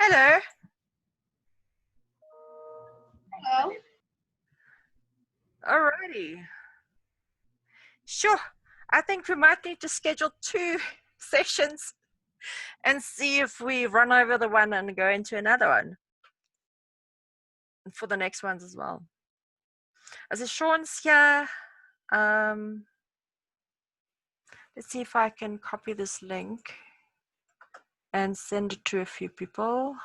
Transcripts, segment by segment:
Hello. Hello. Alrighty. Sure. I think we might need to schedule 2 sessions and see if we run over the one and go into another one for the next ones as well. As Sean's here, let's see if I can copy this link and send it to a few people.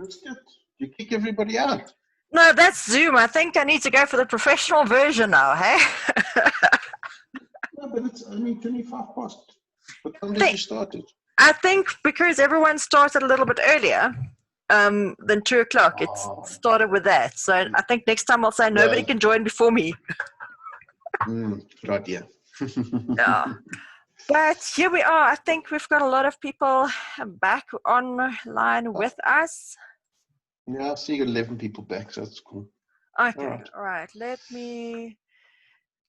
That's good. You kick everybody out. No, that's Zoom. I think I need to go for the professional version now, hey? No, but it's only 25 past. What time did you start it? I think because everyone started a little bit earlier than 2 o'clock, it started with that. So I think next time I'll say nobody can join before me. Good idea. Yeah. But here we are. I think we've got a lot of people back online with us. Yeah, I see 11 people back, so that's cool. Okay, all right. Let me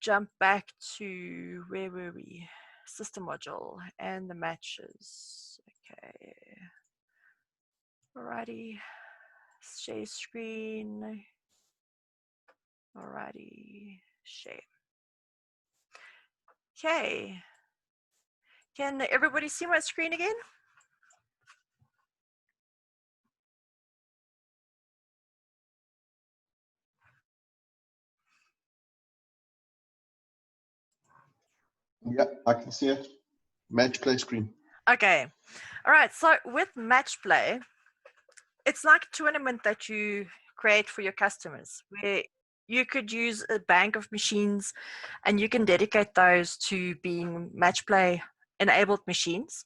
jump back to, where were we? System module and the matches. Okay. Alrighty. Share screen. Alrighty. Share. Okay. Can everybody see my screen again? Yeah, I can see it. Match play screen. Okay. All right. So with match play, it's like a tournament that you create for your customers where you could use a bank of machines and you can dedicate those to being match play enabled machines.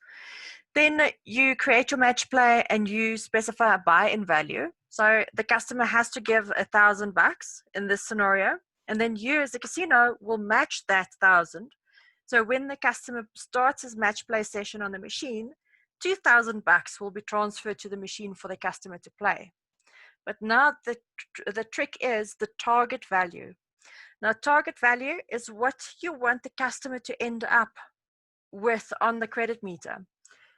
Then you create your match play and you specify a buy-in value. So the customer has to give $1,000 in this scenario, and then you as a casino will match that 1,000. So when the customer starts his match play session on the machine, $2,000 will be transferred to the machine for the customer to play. But now the trick is the target value. Now target value is what you want the customer to end up with on the credit meter.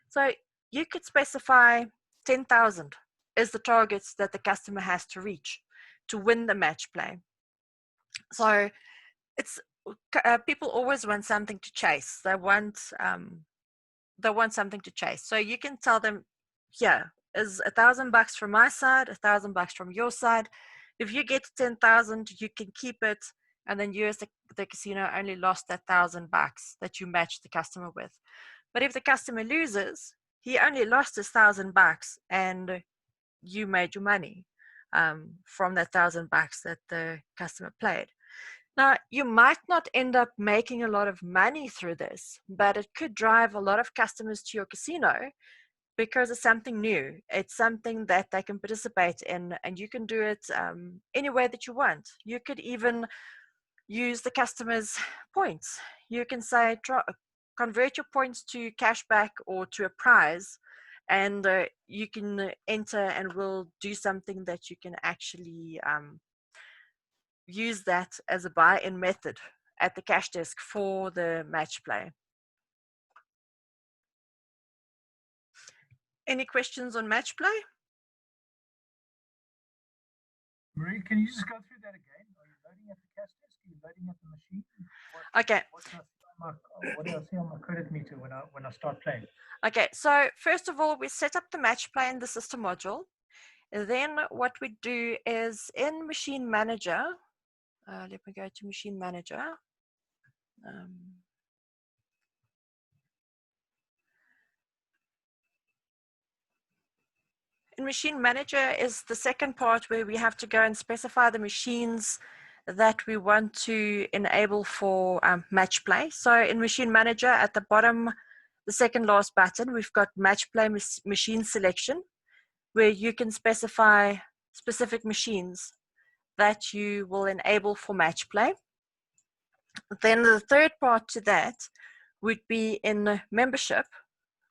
So you could specify 10,000 is the targets that the customer has to reach to win the match play. So it's people always want something to chase. They want something to chase. So you can tell them, yeah, is $1,000 from my side, $1,000 from your side. If you get 10,000, you can keep it, and then you as the casino only lost that $1,000 that you matched the customer with. But if the customer loses, he only lost his $1,000 and you made your money from that $1,000 that the customer played. Now, you might not end up making a lot of money through this, but it could drive a lot of customers to your casino because it's something new. It's something that they can participate in, and you can do it any way that you want. You could even use the customer's points. You can say, convert your points to cashback or to a prize, and you can enter and we'll do something that you can actually use that as a buy-in method at the cash desk for the match play. Any questions on match play? Marie, can you just go through that again? Are you loading at the cash desk? Are you loading at the machine? Okay. What do I see on my credit meter when I start playing? Okay, so first of all, we set up the match play in the system module. And then what we do is in Machine Manager, let me go to Machine Manager. In Machine Manager is the second part where we have to go and specify the machines that we want to enable for match play. So in Machine Manager at the bottom, the second last button, we've got match play machine selection, where you can specify specific machines that you will enable for match play. Then the third part to that would be in membership,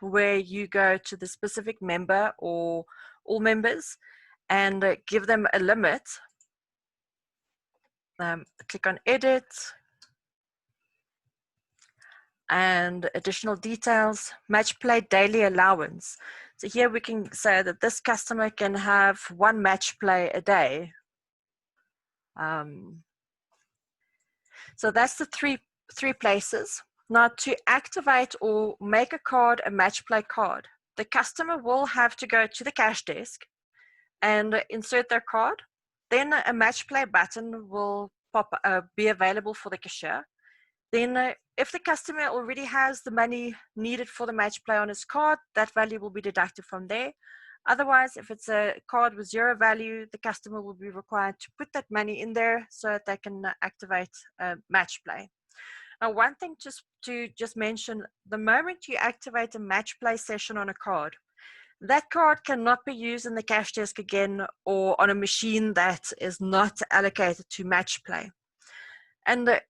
where you go to the specific member or all members and give them a limit. Click on edit and additional details, match play daily allowance. So here we can say that this customer can have 1 match play a day. So that's the three places. Now to activate or make a card a match play card, the customer will have to go to the cash desk and insert their card. Then a match play button will be available for the cashier. Then if the customer already has the money needed for the match play on his card, that value will be deducted from there. Otherwise, if it's a card with 0 value, the customer will be required to put that money in there so that they can activate match play. Now, one thing to mention, the moment you activate a match play session on a card, that card cannot be used in the cash desk again or on a machine that is not allocated to match play. And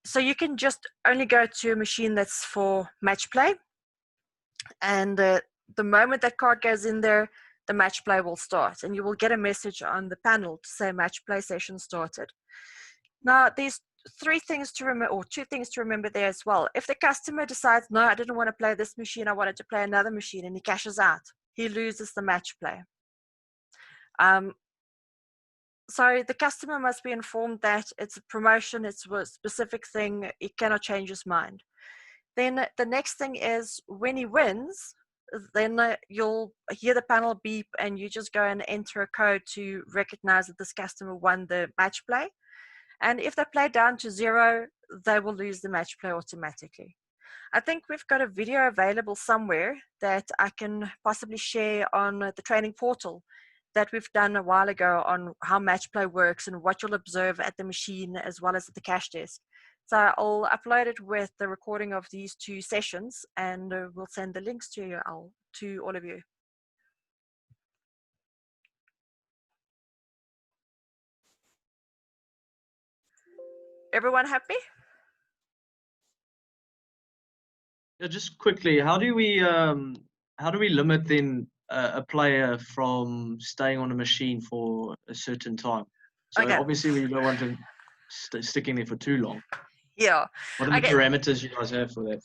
so you can just only go to a machine that's for match play. And the moment that card goes in there, the match play will start. And you will get a message on the panel to say match play session started. Now, there's 3 things to remember, or 2 things to remember there as well. If the customer decides, no, I didn't want to play this machine, I wanted to play another machine, and he cashes out, he loses the match play. So the customer must be informed that it's a promotion, it's a specific thing, he cannot change his mind. Then the next thing is when he wins, then you'll hear the panel beep and you just go and enter a code to recognize that this customer won the match play. And if they play down to 0, they will lose the match play automatically. I think we've got a video available somewhere that I can possibly share on the training portal that we've done a while ago on how match play works and what you'll observe at the machine as well as at the cash desk. So I'll upload it with the recording of these 2 sessions and we'll send the links to all of you. Everyone happy? Yeah, just quickly, how do we limit then a player from staying on a machine for a certain time? So Okay. obviously we don't want to stick in there for too long. Yeah. What are the parameters you guys have for that?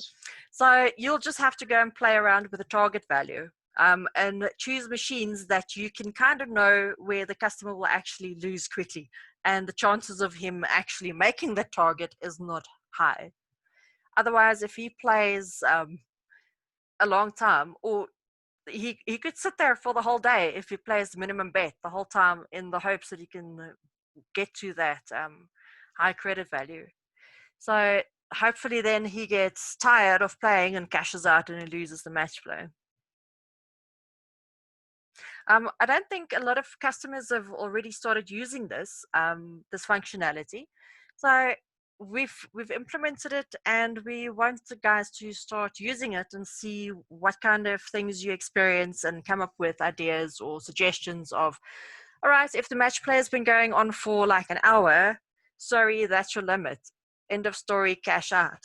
So you'll just have to go and play around with the target value and choose machines that you can kind of know where the customer will actually lose quickly. And the chances of him actually making the target is not high. Otherwise, if he plays a long time, or he could sit there for the whole day if he plays the minimum bet the whole time in the hopes that he can get to that high credit value. So hopefully then he gets tired of playing and cashes out and he loses the match play. I don't think a lot of customers have already started using this this functionality. So we've implemented it and we want the guys to start using it and see what kind of things you experience and come up with ideas or suggestions of, all right, if the match play has been going on for like an hour, sorry, that's your limit. End of story, cash out.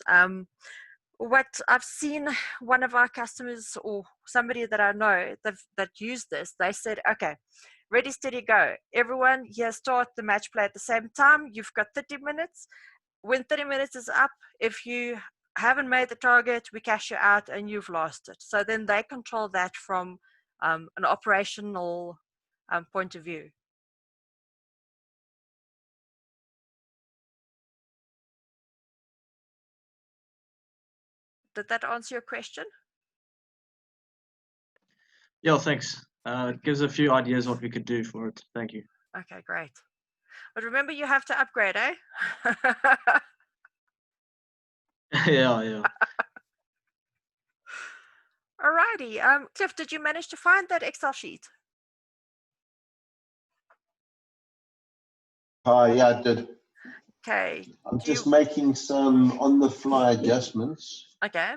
What I've seen, one of our customers or somebody that I know that used this, they said, okay, ready, steady, go. Everyone here start the match play at the same time. You've got 30 minutes. When 30 minutes is up, if you haven't made the target, we cash you out and you've lost it. So then they control that from an operational point of view. Did that answer your question? Yeah, thanks. It gives a few ideas what we could do for it. Thank you. Okay, great. But remember, you have to upgrade, eh? Yeah. Alrighty. Cliff, did you manage to find that Excel sheet? Yeah, I did. Okay. I'm just making some on-the-fly adjustments. Okay.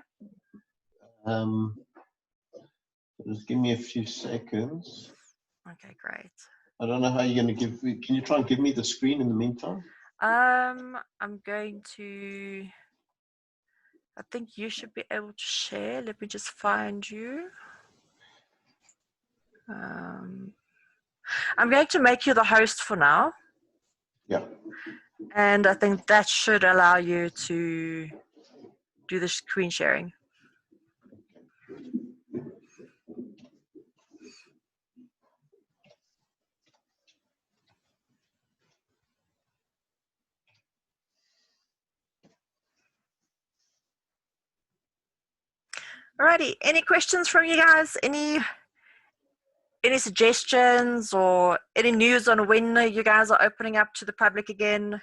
Just give me a few seconds. Okay, great. I don't know how you're going to give me. Can you try and give me the screen in the meantime? I'm going to. I think you should be able to share. Let me just find you. I'm going to make you the host for now. Yeah. And I think that should allow you to do the screen sharing. Alrighty, any questions from you guys? Any suggestions or any news on when you guys are opening up to the public again?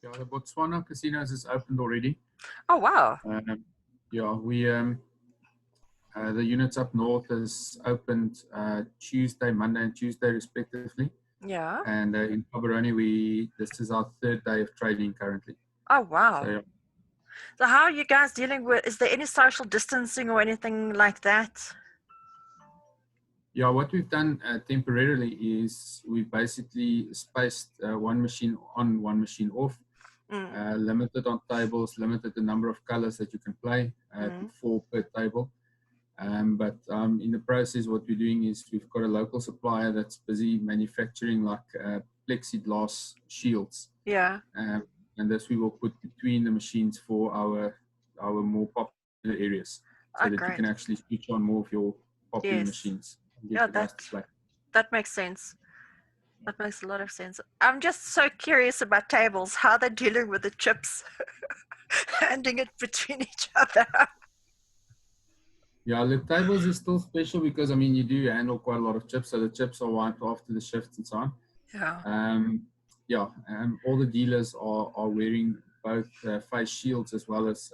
Yeah, the Botswana casinos is opened already. Oh wow! Yeah, we the units up north is opened Tuesday, Monday, and Tuesday respectively. Yeah. And in Gaborone, this is our 3rd day of trading currently. Oh wow! So, yeah. So how are you guys dealing with? Is there any social distancing or anything like that? Yeah, what we've done temporarily is we've basically spaced one machine on, one machine off. Limited on tables, limited the number of colors that you can play to 4 per table. But in the process, what we're doing is we've got a local supplier that's busy manufacturing like plexiglass shields. Yeah. And this we will put between the machines for our more popular areas, so that you can actually switch on more of your popular machines. Yeah, that makes sense. That makes a lot of sense. I'm just so curious about tables, how they're dealing with the chips, handing it between each other. Yeah, the tables is still special because, I mean, you do handle quite a lot of chips, so the chips are wiped after the shifts and so on. Yeah. All the dealers are wearing both face shields as well as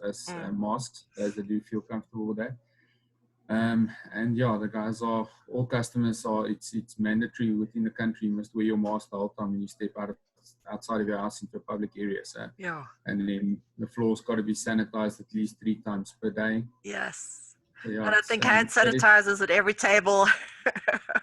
masks, as they do feel comfortable with that. And yeah, the guys all customers it's mandatory within the country. You must wear your mask the whole time when you step outside of your house into a public area. So yeah. And then the floor's got to be sanitized at least 3 times per day. Yes. So, yeah, and I think hand sanitizers at every table.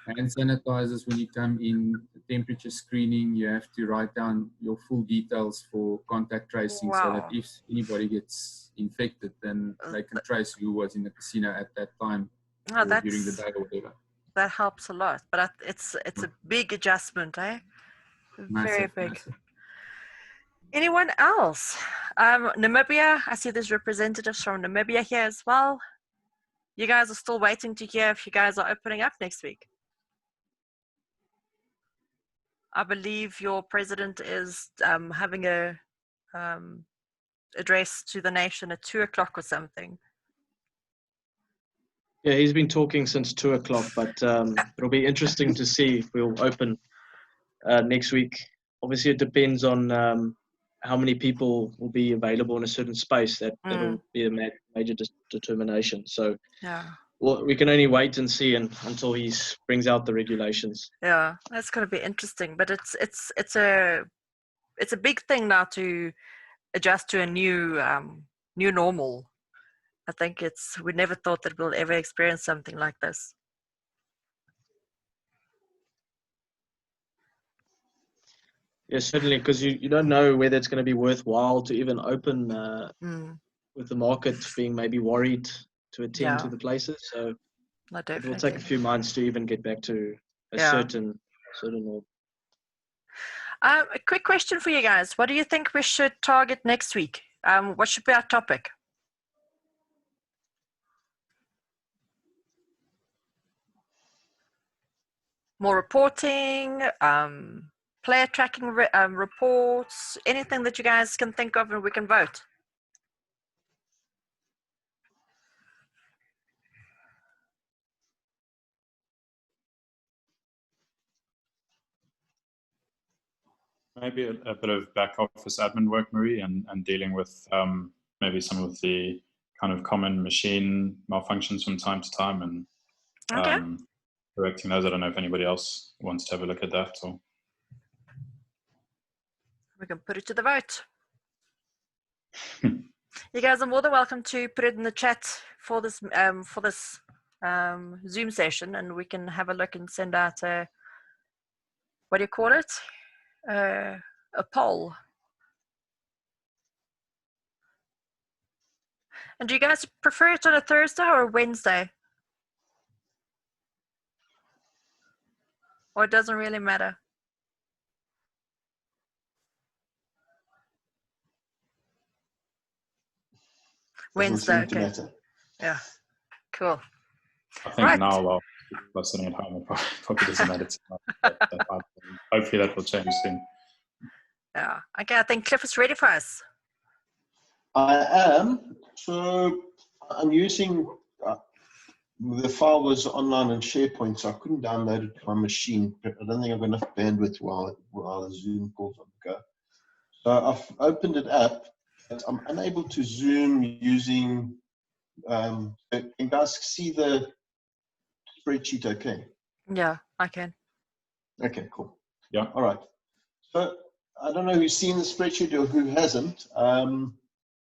Hand sanitizers when you come in, temperature screening, you have to write down your full details for contact tracing, so that if anybody gets infected, then they can trace who was in the casino at that time or during the day or whatever. That helps a lot, but it's a big adjustment, eh? Very big. Massive. Anyone else? Namibia, I see there's representatives from Namibia here as well. You guys are still waiting to hear if you guys are opening up next week. I believe your president is having a address to the nation at 2 o'clock or something. Yeah, he's been talking since 2 o'clock, but it'll be interesting to see if we'll open next week. Obviously, it depends on how many people will be available in a certain space. That'll be a major determination. So yeah. Well, we can only wait and see until he brings out the regulations. Yeah, that's going to be interesting. But it's a big thing now to adjust to a new normal. I think we never thought that we'll ever experience something like this. Yes, certainly, because you don't know whether it's going to be worthwhile to even open with the market being maybe worried to attend to the places. So it will take a few months to even get back to a certain norm. A quick question for you guys. What do you think we should target next week? What should be our topic? More reporting, player tracking reports, anything that you guys can think of and we can vote. Maybe a bit of back office admin work, Marie, and dealing with maybe some of the kind of common machine malfunctions from time to time and correcting those. I don't know if anybody else wants to have a look at that. Or we can put it to the vote. You guys are more than welcome to put it in the chat for this Zoom session, and we can have a look and send out a, what do you call it? A poll. And do you guys prefer it on a Thursday or a Wednesday? Or it doesn't really matter? Wednesday, okay. Yeah, cool. I think now, while people are sitting at home, it probably doesn't matter too much. Hopefully that will change soon. Yeah, okay, I think Cliff is ready for us. I am. So I'm using, the file was online on SharePoint, so I couldn't download it to my machine. I don't think I've got enough bandwidth while the Zoom calls on the go. So I've opened it up, but I'm unable to Zoom using, can you guys see the spreadsheet okay? Yeah, I can. Okay, cool. Yeah. All right. So I don't know who's seen the spreadsheet or who hasn't.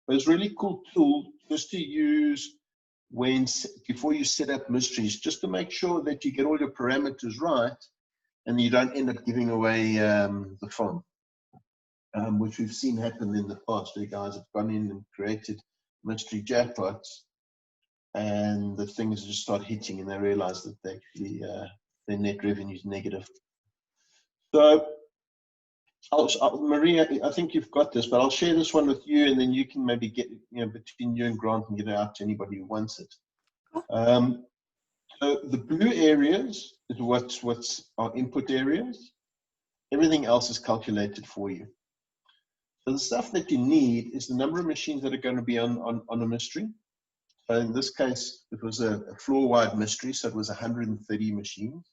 But it's a really cool tool just to use before you set up mysteries, just to make sure that you get all your parameters right and you don't end up giving away the font, which we've seen happen in the past. The guys have gone in and created mystery jackpots, and the things just start hitting, and they realize that they actually their net revenue is negative. So, Maria, I think you've got this, but I'll share this one with you, and then you can maybe get, between you and Grant, and get it out to anybody who wants it. So the blue areas is what's our input areas. Everything else is calculated for you. So the stuff that you need is the number of machines that are going to be on a mystery. So in this case, it was a floor-wide mystery, so it was 130 machines.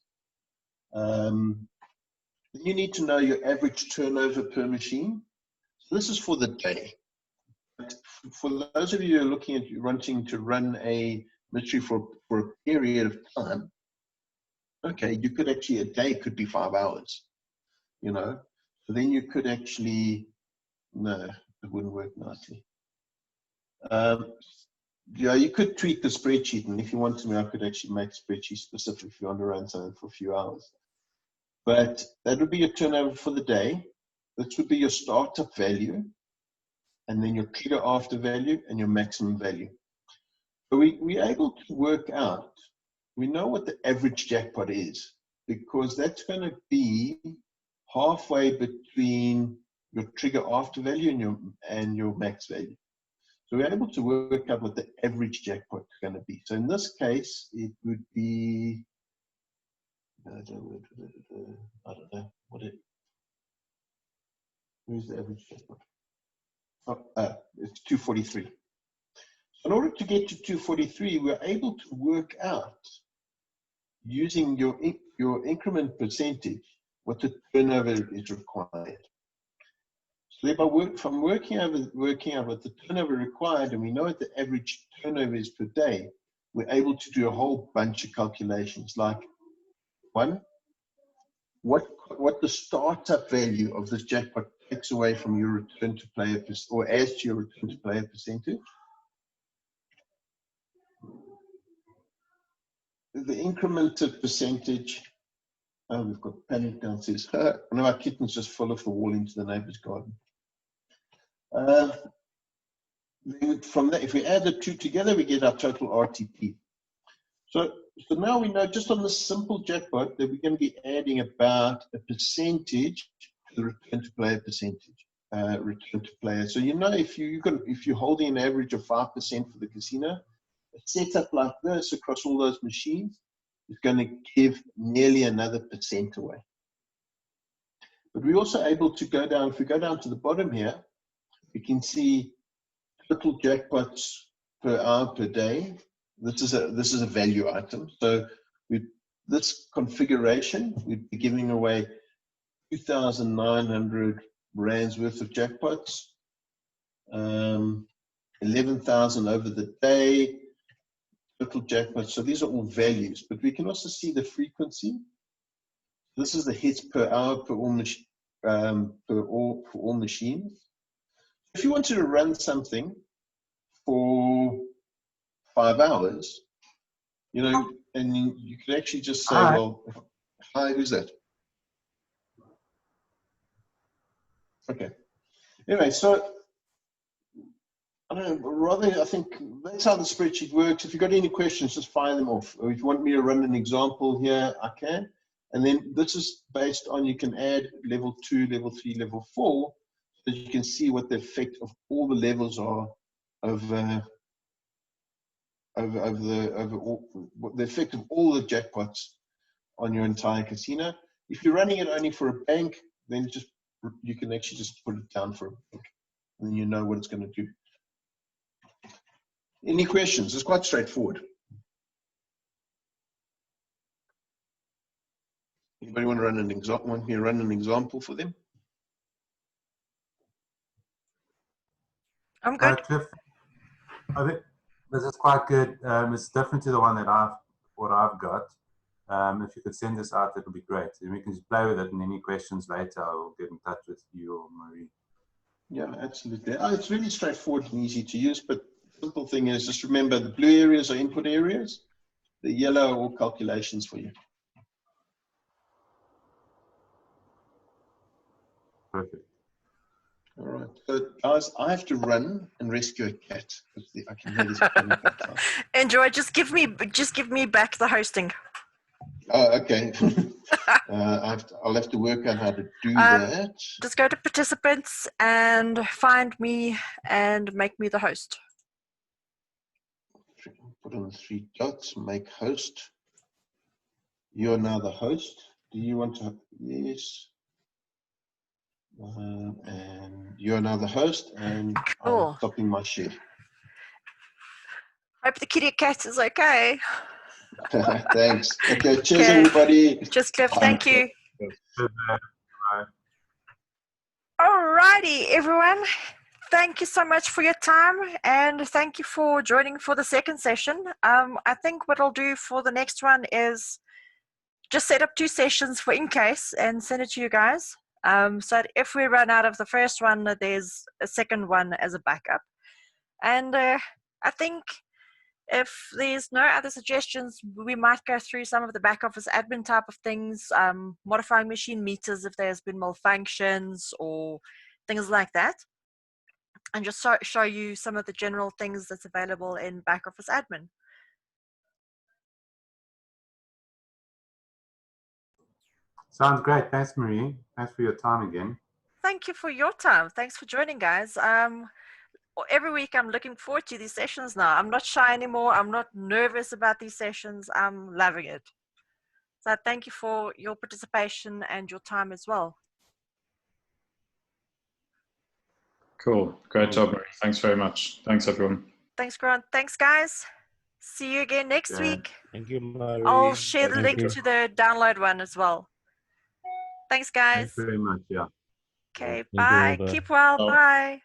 You need to know your average turnover per machine. So this is for the day. But for those of you who are looking at wanting to run a mystery for a period of time, okay, you could actually, a day could be 5 hours, So then you could actually, no, it wouldn't work nicely. Yeah, you could tweak the spreadsheet, and if you want to, I could actually make a spreadsheet specific if you want to run something for a few hours. But that would be your turnover for the day. This would be your startup value, and then your trigger after value and your maximum value. So we're able to work out, we know what the average jackpot is, because that's going to be halfway between your trigger after value and your max value. So we're able to work out what the average jackpot is going to be. So in this case, it would be, I don't know, where's the average jackpot? It's 243. So in order to get to 243, we're able to work out, using your increment percentage, what the turnover is required. So if I'm working out what the turnover required, and we know what the average turnover is per day, we're able to do a whole bunch of calculations. Like, one, what the startup value of this jackpot takes away from your return to player, or adds to your return to player percentage. The incremented percentage. Oh, we've got panic downstairs. One of our kittens just fell off the wall into the neighbor's garden. From that, if we add the two together, we get our total RTP. So now we know, just on this simple jackpot, that we're going to be adding about a percentage to the return to player percentage. Return to player. So if you're holding an average of 5% for the casino, a setup like this across all those machines is going to give nearly another % away. But we're also able to go down, if we go down to the bottom here, we can see total jackpots per hour per day. This is a value item. So this configuration, we'd be giving away 2,900 rands worth of jackpots, 11,000 over the day, total jackpots. So these are all values, but we can also see the frequency. This is the hits per hour for all machines. if you wanted to run something for 5 hours, you know, and you could actually just say, Hi. well, hi, who's that? Okay. Anyway, so I don't know, I think that's how the spreadsheet works. If you've got any questions, just fire them off. Or if you want me to run an example here, I can. And then this is based on, you can add level 2, level 3, level 4, so that you can see what the effect of all the levels are of the effect of all the jackpots on your entire casino. If you're running it only for a bank, then you can actually just put it down for a bank, and then you know what it's going to do. Any questions? It's quite straightforward. Anybody want to run an example? Want me to run an example for them? I'm good. Cliff, I think this is quite good. It's different to the one that I've got. If you could send this out, that would be great. And we can just play with it. And any questions later, I'll get in touch with you or Marie. Yeah, absolutely. It's really straightforward and easy to use, but the simple thing is just remember the blue areas are input areas, the yellow are all calculations for you. Perfect. All right. So, guys, I have to run and rescue a cat. I can hear this panic outside. Enjoy. Just give me back the hosting. Oh, okay. I'll have to work out how to do that. Just go to participants and find me and make me the host. Put on the 3 dots, make host. You're now the host. Do you want to? Yes. And you're now the host, and Cool. I'm stopping my share. Hope the kitty cat is okay. Thanks. Okay, cheers, everybody. Cheers, Cliff. Thank you. Bye. Alrighty, everyone. Thank you so much for your time, and thank you for joining for the second session. I think what I'll do for the next one is just set up 2 sessions for in case and send it to you guys. So that if we run out of the first one, there's a second one as a backup. And I think if there's no other suggestions, we might go through some of the back office admin type of things, modifying machine meters if there's been malfunctions or things like that, and just show you some of the general things that's available in back office admin. Sounds great. Thanks, Marie. Thanks for your time again. Thank you for your time. Thanks for joining, guys. Every week I'm looking forward to these sessions now. I'm not shy anymore. I'm not nervous about these sessions. I'm loving it. So thank you for your participation and your time as well. Cool. Great job, Marie. Thanks very much. Thanks, everyone. Thanks, Grant. Thanks, guys. See you again next week. Thank you, Marie. I'll share the link to the download one as well. Thanks, guys. Thanks very much. Yeah. Okay, Thank bye. you. Keep well. Bye. Bye.